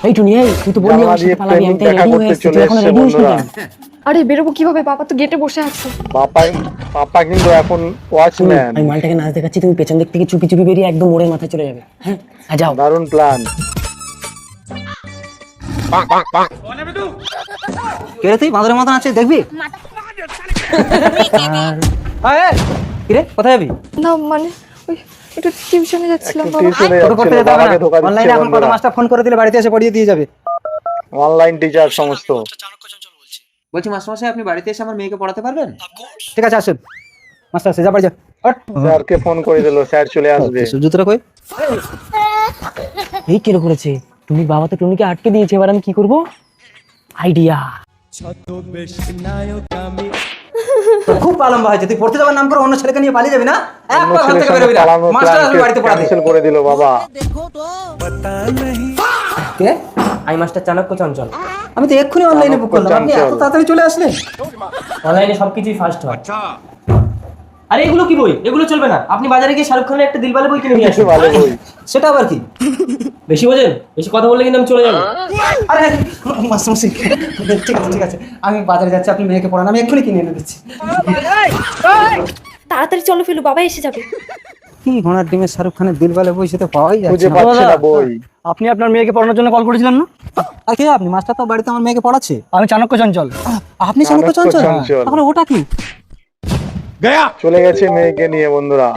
এই টুনি, এই তুই তো বললি আমার সাথে পালাবি, আমি তাই রেডি হয়ে এসেছি, তুই এখন রেডি হস না কেন? আরে বেরোবো কিভাবে, বাবা তো গেটে বসে আছে। পাপা কিন্তু এখন ওয়াচম্যান। আমি মালটাকে নাচ দেখাচ্ছি, তুমি পেছন দিক থেকে চুপি চুপি বেরিয়ে একদম মোড়ের মাথায় চলে যাবে। হ্যাঁ যাও। দারুণ প্ল্যান। কে রে তুই বাঁদরের মতন আছে দেখবি? কিরে কোথায় যাবি? না মানে ওই একটু টিউশনে যাচ্ছিলাম বাবা। টিউশনে তোকে করতে যেতে হবে না, বাবাকে ধোকা অনলাইনে এখন কত দিচ্ছে মাস্টার ফোন করে দিলে বাড়িতে এসে পড়িয়ে দিয়ে যাবে। অনলাইন টিচার সমস্ত। বলছি মাস্টারমশাই আপনি বাড়িতে এসে আমার মেয়েকে পড়াতে পারবেন? ঠিক আছে আসুন মাস্টার এসে যা বাড়ি যা। স্যারকে ফোন করে দিল, স্যার চলে আসবে। জুতোটা কই? এই কেন করেছে টুনি? বাবা তো টুনিকে আটকে দিয়েছে, এবার আমি কি করব? আইডিয়া। খুব লম্বা হয়েছে, তুই পড়তে যাবার নাম করে অন্য ছেলেকে নিয়ে পালিয়ে যাবি না? অন্য একবার ঘর ছেলের থেকে সঙ্গে বেরোবি না, পালানোর মাস্টার আসবে প্ল্যানকে বাড়িতে পড়াতে। ক্যান্সেল করে দিল বাবা। কে? আমি মাস্টার চাণক্য চঞ্চল। আমি তো এক্ষুনি অনলাইনে বুক করলাম, আপনি এত তাড়াতাড়ি চলে আসলেন? অনলাইনে সবকিছুই ফার্স্ট হয়। আরে এগুলো কি বই? এগুলো চলবে না। আপনি বাজারে গিয়ে শাহরুখ খানের একটা দিলবালে বই কিনে নিয়ে আসুন। ভালো বই। সেটা আবার কি? বেশি বোঝেন? বেশি কথা বললে কিন্তু আমি চলে যাবো। আরে মাস্টারমশাই ঠিক আছে ঠিক আছে, আমি বাজারে যাচ্ছি, আপনি মেয়েকে পড়ান, আমি এক্ষুনি কিনে এনে দিচ্ছি। তাড়াতাড়ি চলো ফেলু, বাবা এসে যাবে। কি ঘোড়ার ডিমের শাহরুখ খানের দিলবালে বই সেটা পাওয়াই যাচ্ছে খুঁজে না। পাচ্ছে না বই। আপনি আপনার মেয়েকে পড়ানোর জন্য কল করেছিলেন না? আর কে আপনি? মাস্টার তো বাড়িতে আমার মেয়েকে পড়াচ্ছে। আমি চাণক্য চঞ্চল। আপনি চাণক্য চঞ্চল? চঞ্চল। তাহলে ওটা কি? চলে গেছে মেয়েকে নিয়ে বন্ধুরা।